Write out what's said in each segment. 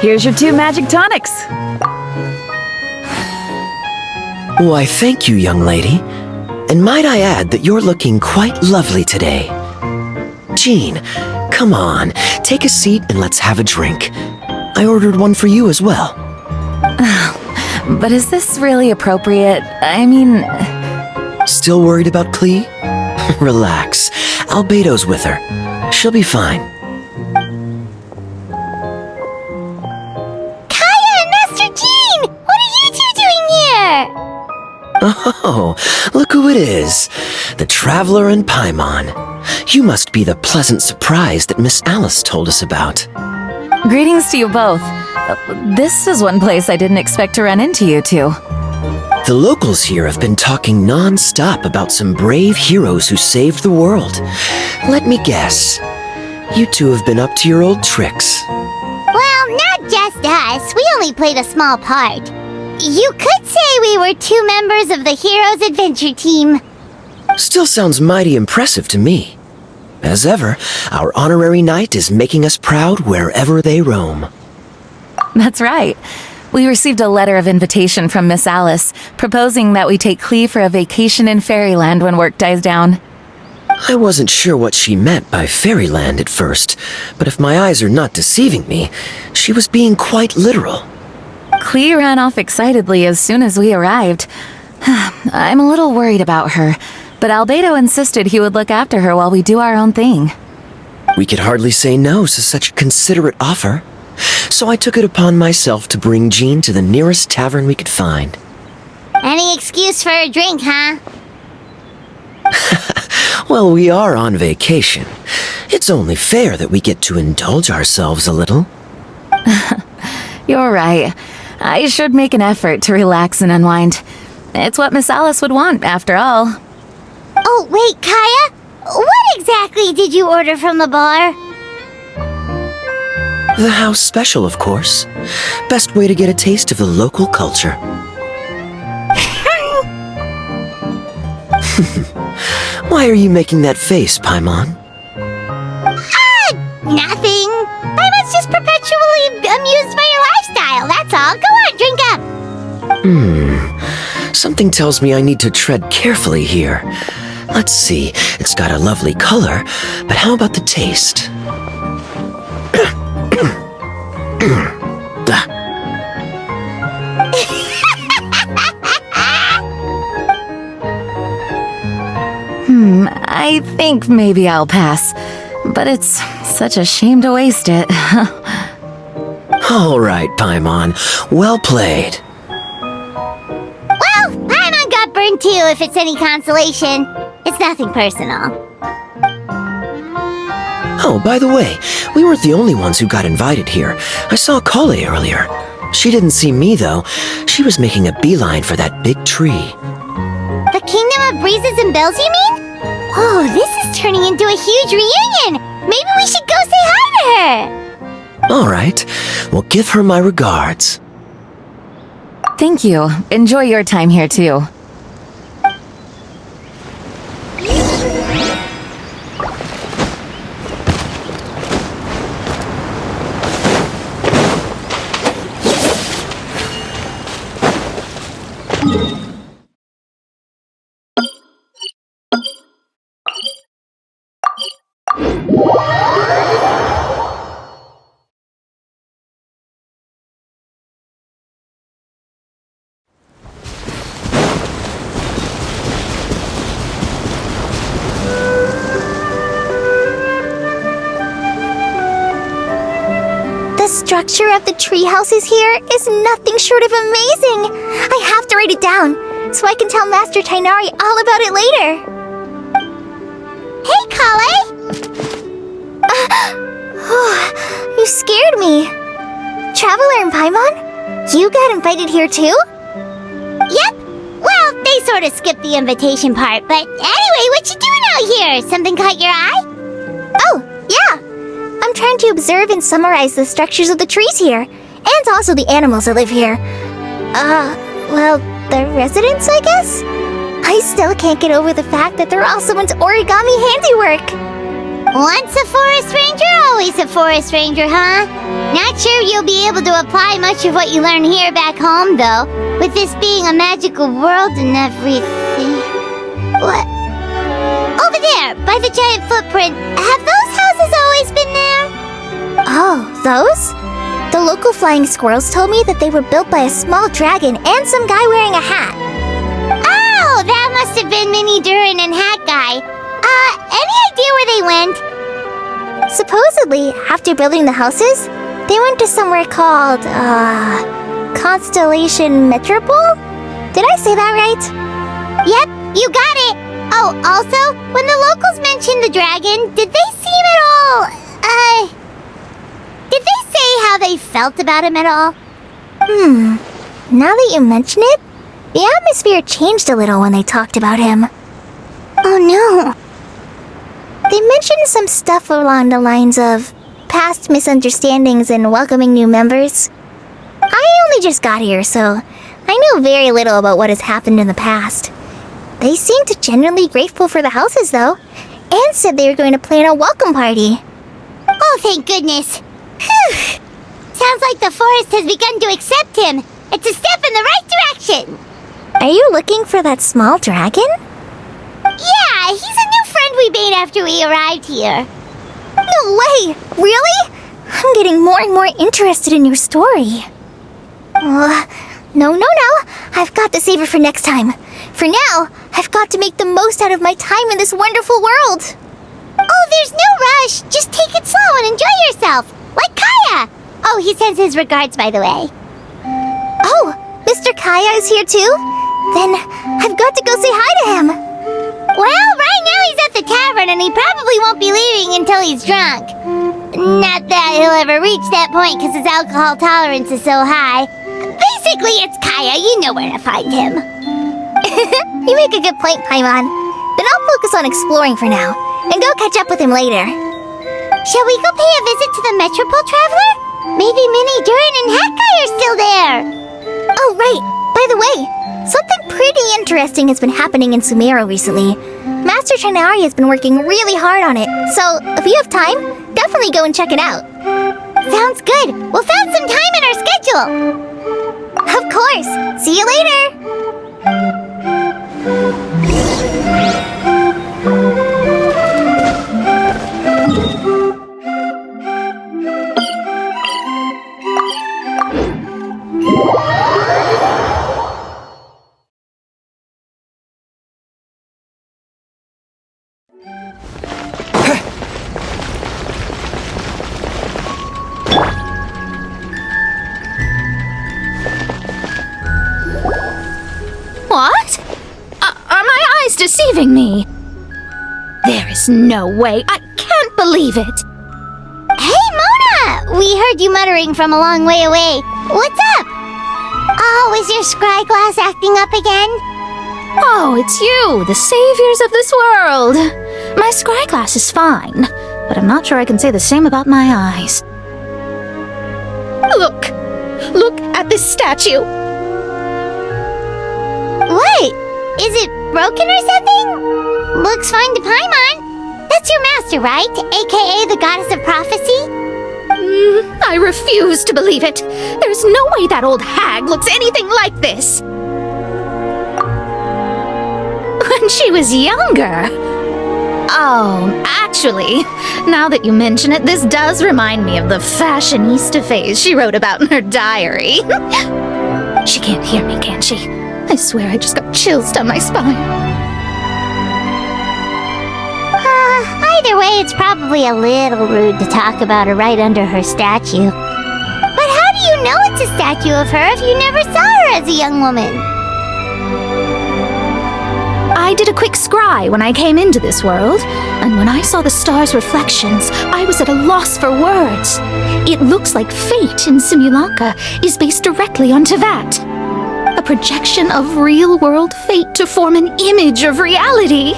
Here's your 2 magic tonics. Why, thank you, young lady. And might I add that you're looking quite lovely today. Jean, come on, take a seat and let's have a drink. I ordered one for you as well. But is this really appropriate? I mean... Still worried about Klee? Relax. Albedo's with her. She'll be fine. Kaya and Master Jean! What are you two doing here? Oh, look who it is. The Traveler and Paimon. You must be the pleasant surprise that Miss Alice told us about. Greetings to you both. This is one place I didn't expect to run into you two. The locals here have been talking non-stop about some brave heroes who saved the world. Let me guess. You two have been up to your old tricks. Well, not just us. We only played a small part. You could say we were 2 members of the Heroes Adventure Team. Still sounds mighty impressive to me. As ever, our honorary knight is making us proud wherever they roam. That's right. We received a letter of invitation from Miss Alice, proposing that we take Klee for a vacation in Fairyland when work dies down. I wasn't sure what she meant by Fairyland at first, but if my eyes are not deceiving me, she was being quite literal. Klee ran off excitedly as soon as we arrived. I'm a little worried about her, but Albedo insisted he would look after her while we do our own thing. We could hardly say no to such a considerate offer, so I took it upon myself to bring Jean to the nearest tavern we could find. Any excuse for a drink, huh? Well, we are on vacation. It's only fair that we get to indulge ourselves a little. You're right. I should make an effort to relax and unwind. It's what Miss Alice would want, after all. Oh, wait, Kaya? What exactly did you order from the bar? The house special, of course. Best way to get a taste of the local culture. Why are you making that face, Paimon? Nothing. Paimon's just perpetually amused by your lifestyle, that's all. Go on, drink up. Something tells me I need to tread carefully here. Let's see, it's got a lovely color, but how about the taste? I think maybe I'll pass, but it's such a shame to waste it. All right, Paimon. Well played. Well, Paimon got burned too, if it's any consolation. It's nothing personal. Oh, by the way, we weren't the only ones who got invited here. I saw Kale earlier. She didn't see me, though. She was making a beeline for that big tree. The Kingdom of Breezes and Bells, you mean? Oh, this is turning into a huge reunion! Maybe we should go say hi to her! All right. Well, give her my regards. Thank you. Enjoy your time here, too. The structure of the tree houses here is nothing short of amazing! I have to write it down, so I can tell Master Tighnari all about it later. Hey, Kale! You scared me. Traveler and Paimon? You got invited here too? Yep. Well, they sort of skipped the invitation part, but anyway, what you doing out here? Something caught your eye? Oh, yeah. I'm trying to observe and summarize the structures of the trees here, and also the animals that live here. Well, the residents, I guess? I still can't get over the fact that they're all someone's origami handiwork. Once a forest ranger, always a forest ranger, huh? Not sure you'll be able to apply much of what you learn here back home, though, with this being a magical world and everything. What? Over there, by the giant footprint, have those houses always been there? Oh, those? The local flying squirrels told me that they were built by a small dragon and some guy wearing a hat. Oh, that must have been Minnie Durin and Hat Guy. Any idea where they went? Supposedly, after building the houses, they went to somewhere called, Constellation Metropole? Did I say that right? Yep, you got it! Oh, also, when the locals mentioned the dragon, did they seem at all, did they say how they felt about him at all? Now that you mention it, the atmosphere changed a little when they talked about him. Oh no. They mentioned some stuff along the lines of past misunderstandings and welcoming new members. I only just got here, so I know very little about what has happened in the past. They seemed genuinely grateful for the houses, though, and said they were going to plan a welcome party. Oh, thank goodness. Phew. Sounds like the forest has begun to accept him. It's a step in the right direction. Are you looking for that small dragon? Yeah, he's a new friend we made after we arrived here. No way! Really? I'm getting more and more interested in your story. No. I've got to save it for next time. For now, I've got to make the most out of my time in this wonderful world. Oh, there's no rush. Just take it slow and enjoy yourself. Like Kaya. Oh, he sends his regards, by the way. Oh, Mr. Kaya is here too? Then I've got to go say hi to him. Well, right now he's at the tavern and he probably won't be leaving until he's drunk. Not that he'll ever reach that point because his alcohol tolerance is so high. Basically, it's Kaya. You know where to find him. You make a good point, Paimon. Then I'll focus on exploring for now and go catch up with him later. Shall we go pay a visit to the Metropole Traveler? Maybe Minnie Durin and Hat Guy are still there. Oh, right. By the way, something pretty interesting has been happening in Sumeru recently. Master Trinari has been working really hard on it, so if you have time, definitely go and check it out. Sounds good. We'll find some time in our schedule. Of course. See you later. What? Are my eyes deceiving me? There is no way. I can't believe it. Hey, Mona! We heard you muttering from a long way away. What's up? Oh, is your scry glass acting up again? Oh, it's you, the saviors of this world. My scry glass is fine, but I'm not sure I can say the same about my eyes. Look at this statue. What? Is it broken or something? Looks fine to Paimon. That's your master, right? AKA the goddess of prophecy? I refuse to believe it. There's no way that old hag looks anything like this. When she was younger. Oh, actually, now that you mention it, this does remind me of the fashionista phase she wrote about in her diary. She can't hear me, can she? I swear I just got chills down my spine. Either way, it's probably a little rude to talk about her right under her statue. But how do you know it's a statue of her if you never saw her as a young woman? I did a quick scry when I came into this world, and when I saw the stars' reflections, I was at a loss for words. It looks like fate in Simulanka is based directly on Tevat. A projection of real-world fate to form an image of reality.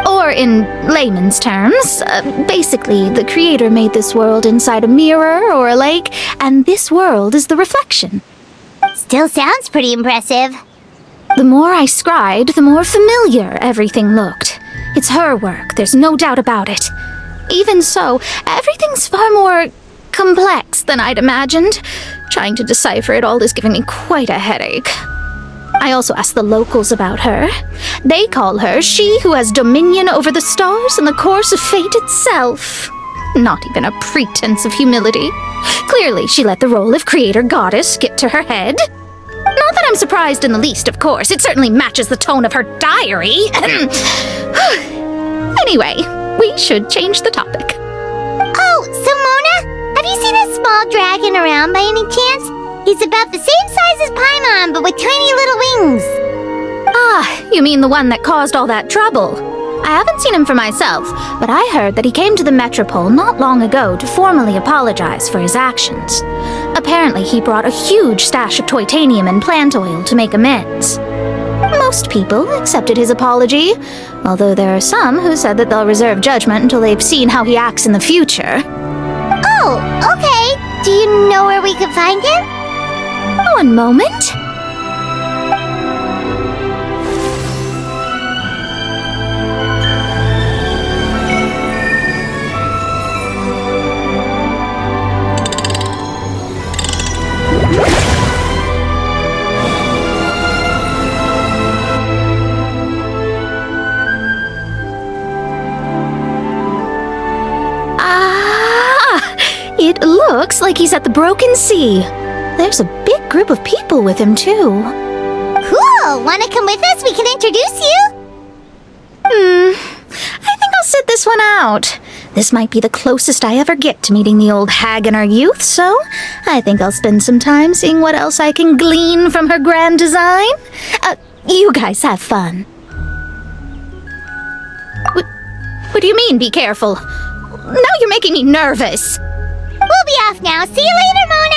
Or in layman's terms, basically the creator made this world inside a mirror or a lake, and this world is the reflection. Still sounds pretty impressive. The more I scried, the more familiar everything looked. It's her work, there's no doubt about it. Even so, everything's far more complex than I'd imagined. Trying to decipher it all is giving me quite a headache. I also asked the locals about her. They call her she who has dominion over the stars and the course of fate itself. Not even a pretense of humility. Clearly, she let the role of creator goddess get to her head. Not that I'm surprised in the least, of course. It certainly matches the tone of her diary. Anyway, we should change the topic. Oh, so Mona, have you seen a small dragon around by any chance? He's about the same size as Paimon, but with tiny little wings. Ah, you mean the one that caused all that trouble? I haven't seen him for myself, but I heard that he came to the Metropole not long ago to formally apologize for his actions. Apparently, he brought a huge stash of Toitanium and plant oil to make amends. Most people accepted his apology, although there are some who said that they'll reserve judgment until they've seen how he acts in the future. Oh, okay. Do you know where we could find him? One moment. It looks like he's at the Broken Sea. There's a big group of people with him, too. Cool! Wanna come with us? We can introduce you? I think I'll sit this one out. This might be the closest I ever get to meeting the old hag in her youth, so I think I'll spend some time seeing what else I can glean from her grand design. You guys have fun. What do you mean, be careful? Now you're making me nervous. We'll be off now. See you later, Mona!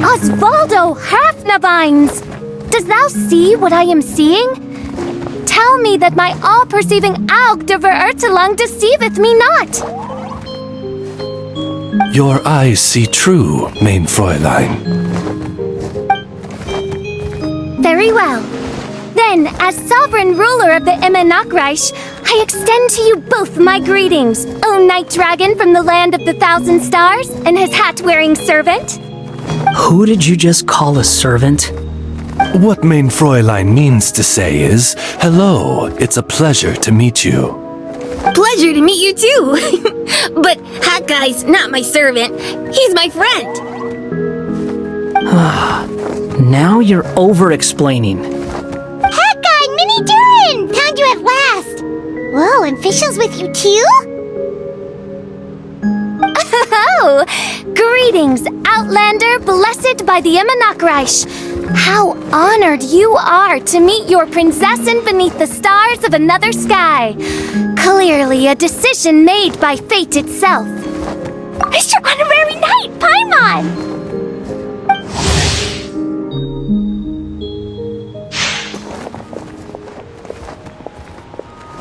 Osvaldo Hafnavines! Does thou see what I am seeing? Tell me that my all-perceiving Aug de Verurtelang deceiveth me not! Your eyes see true, mein Fräulein. Very well. Then, as sovereign ruler of the Immenachreich, I extend to you both my greetings, O Night Dragon from the land of the Thousand Stars and his hat-wearing servant. Who did you just call a servant? What mein Fräulein means to say is, hello, it's a pleasure to meet you. Pleasure to meet you too! But Hat Guy's not my servant, he's my friend! Now you're over-explaining. Hat Guy, Mini Durin! Found you at last! Whoa, and Fischl's with you too? Oh! Greetings, Outlander blessed by the Immenachreich! How honored you are to meet your prinzessin beneath the stars of another sky! Clearly a decision made by fate itself. Mr. Honorary Knight, Paimon!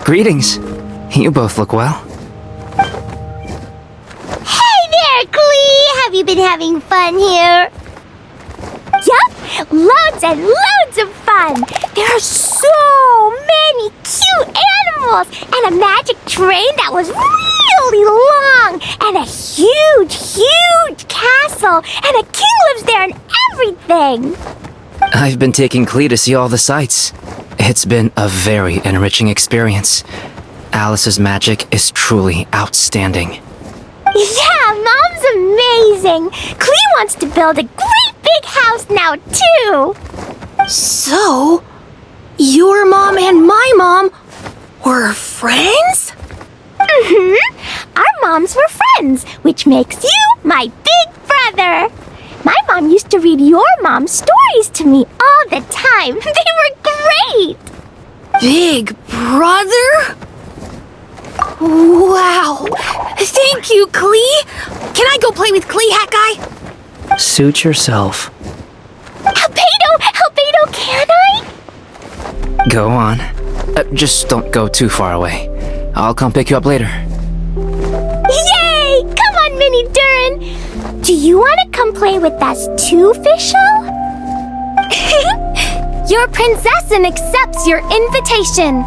Greetings. You both look well. Hey there, Klee! Have you been having fun here? Yup! Loads and loads of fun! There are so many cute animals! And a magic train that was really long! And a huge, huge castle! And a king lives there and everything! I've been taking Klee to see all the sights. It's been a very enriching experience. Alice's magic is truly outstanding. Yeah, Mom's amazing. Clea wants to build a great big house now, too. So, your mom and my mom were friends? Our moms were friends, which makes you my big brother. My mom used to read your mom's stories to me all the time. They were great. Big brother? Wow. Thank you, Clea. Can I go play with Clea, Hat Guy? Suit yourself. Albedo, can I? Go on. Just don't go too far away. I'll come pick you up later. Yay! Come on, Mini Durin. Do you want to come play with us too, Fischl? Your princessin accepts your invitation.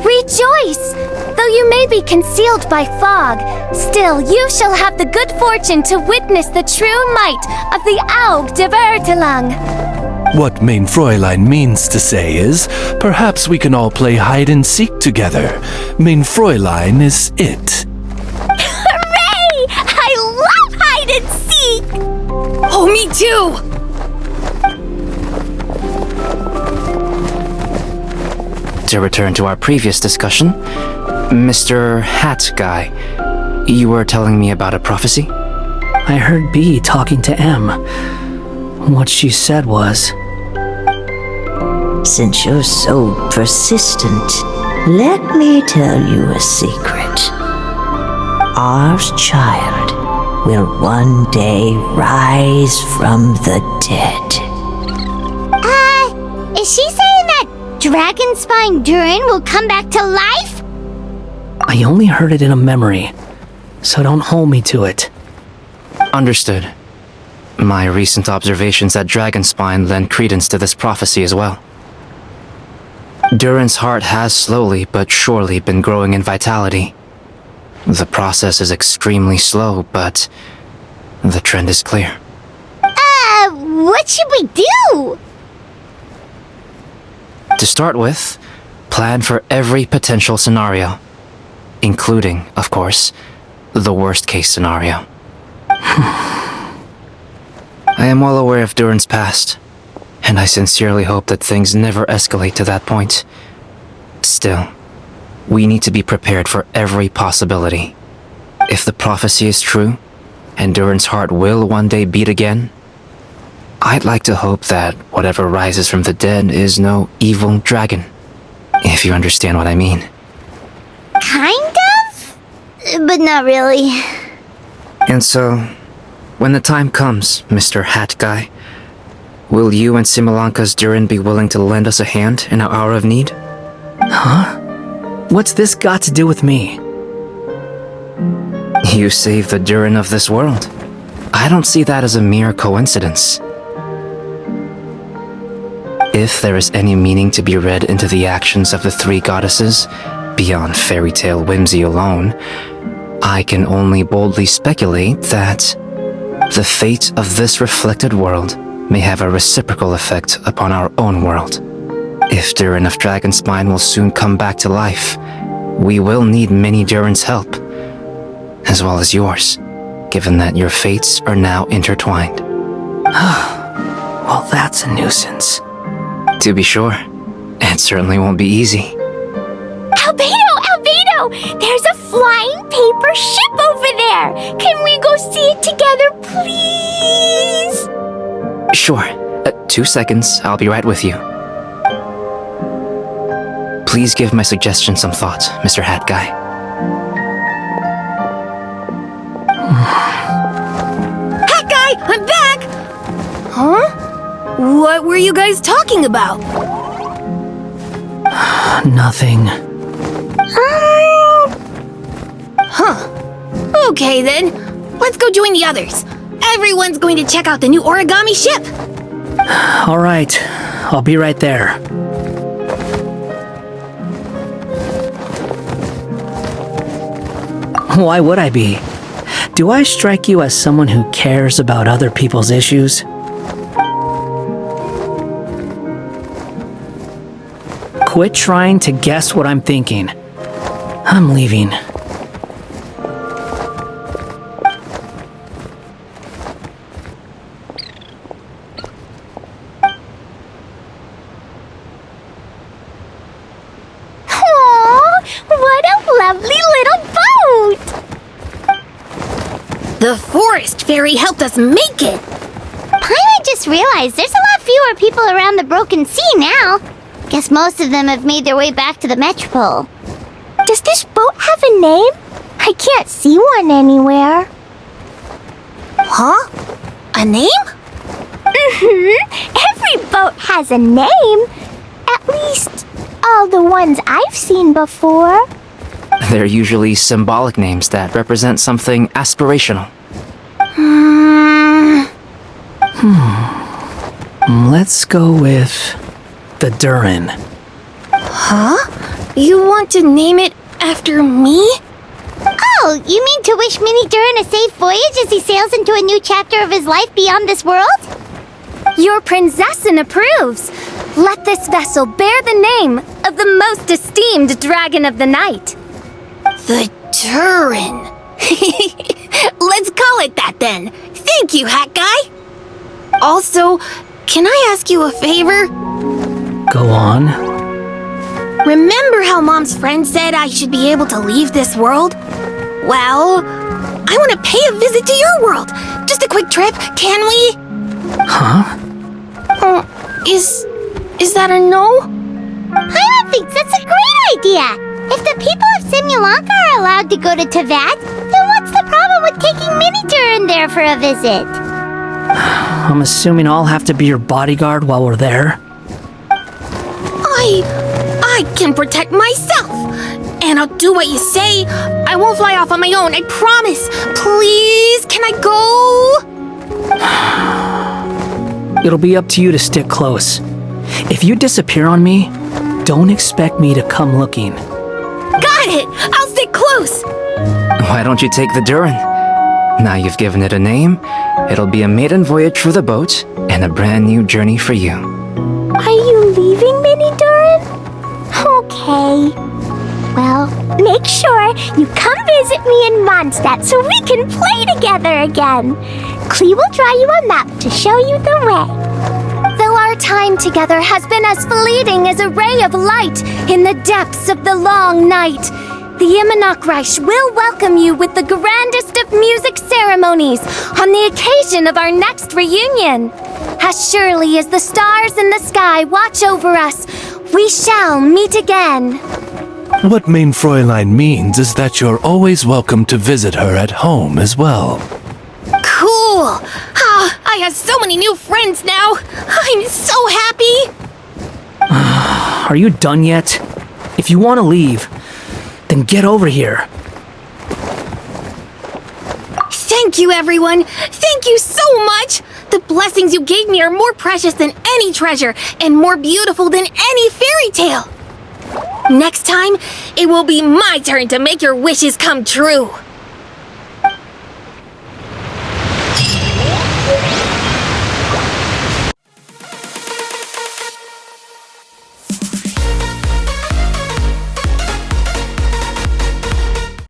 Rejoice! Though you may be concealed by fog, still you shall have the good fortune to witness the true might of the Aug de Vertelang. What Mein Fräulein means to say is, perhaps we can all play hide and seek together. Mein Fräulein is it. Hooray! I love hide and seek! Oh, me too! To return to our previous discussion, Mr. Hat Guy, you were telling me about a prophecy? I heard B talking to M. What she said was, Since you're so persistent, let me tell you a secret. Our child will one day rise from the dead. Is she saying that Dragon Spine Durin will come back to life? I only heard it in a memory, so don't hold me to it. Understood. My recent observations at Dragonspine lend credence to this prophecy as well. Durin's heart has slowly but surely been growing in vitality. The process is extremely slow, but the trend is clear. What should we do? To start with, plan for every potential scenario, including, of course, the worst-case scenario. I am well aware of Durin's past, and I sincerely hope that things never escalate to that point. Still, we need to be prepared for every possibility. If the prophecy is true, and Durin's heart will one day beat again, I'd like to hope that whatever rises from the dead is no evil dragon. If you understand what I mean. Kind of? But not really. And so, when the time comes, Mr. Hat Guy, will you and Similanka's Durin be willing to lend us a hand in our hour of need? Huh? What's this got to do with me? You saved the Durin of this world. I don't see that as a mere coincidence. If there is any meaning to be read into the actions of the three goddesses, beyond fairy tale whimsy alone, I can only boldly speculate that the fate of this reflected world may have a reciprocal effect upon our own world. If Durin of Dragonspine will soon come back to life, we will need many Durin's help, as well as yours, given that your fates are now intertwined. Well, that's a nuisance. To be sure, it certainly won't be easy. Albedo! There's a flying paper ship over there! Can we go see it together, please? Sure. 2 seconds, I'll be right with you. Please give my suggestion some thought, Mr. Hat Guy. Hat Guy, I'm back! Huh? What were you guys talking about? Nothing. Huh. Okay then. Let's go join the others. Everyone's going to check out the new origami ship. All right, I'll be right there. Why would I be? Do I strike you as someone who cares about other people's issues? Quit trying to guess what I'm thinking. I'm leaving. The forest fairy helped us make it. Paimon just realized there's a lot fewer people around the Broken Sea now. Guess most of them have made their way back to the Metropole. Does this boat have a name? I can't see one anywhere. Huh? A name? Every boat has a name. At least, all the ones I've seen before. They're usually symbolic names that represent something aspirational. Let's go with the Durin. Huh? You want to name it after me? Oh, you mean to wish Mini Durin a safe voyage as he sails into a new chapter of his life beyond this world? Your princessin approves. Let this vessel bear the name of the most esteemed dragon of the night. The Turin. Let's call it that then. Thank you, Hat Guy. Also, can I ask you a favor? Go on. Remember how Mom's friend said I should be able to leave this world? Well, I want to pay a visit to your world. Just a quick trip, can we? Huh? Is that a no? Paimon thinks that's a great idea. If the people of Simulanka are allowed to go to Teyvat, then what's the problem with taking Mini Durin there for a visit? I'm assuming I'll have to be your bodyguard while we're there. I can protect myself. And I'll do what you say. I won't fly off on my own, I promise. Please, can I go? It'll be up to you to stick close. If you disappear on me, don't expect me to come looking. Got it! I'll stick close! Why don't you take the Durin? Now you've given it a name, it'll be a maiden voyage through the boat and a brand new journey for you. Are you leaving, Mini Durin? Okay. Well, make sure you come visit me in Mondstadt so we can play together again. Klee will draw you a map to show you the way. Though our time together has been as fleeting as a ray of light in the depths of the long night, the Immonakreich will welcome you with the grandest of music ceremonies on the occasion of our next reunion. As surely as the stars in the sky watch over us, we shall meet again. What Mein Fräulein means is that you're always welcome to visit her at home as well. Cool! Ah, I have so many new friends now! I'm so happy! Are you done yet? If you want to leave, then get over here. Thank you, everyone! Thank you so much! The blessings you gave me are more precious than any treasure and more beautiful than any fairy tale! Next time, it will be my turn to make your wishes come true!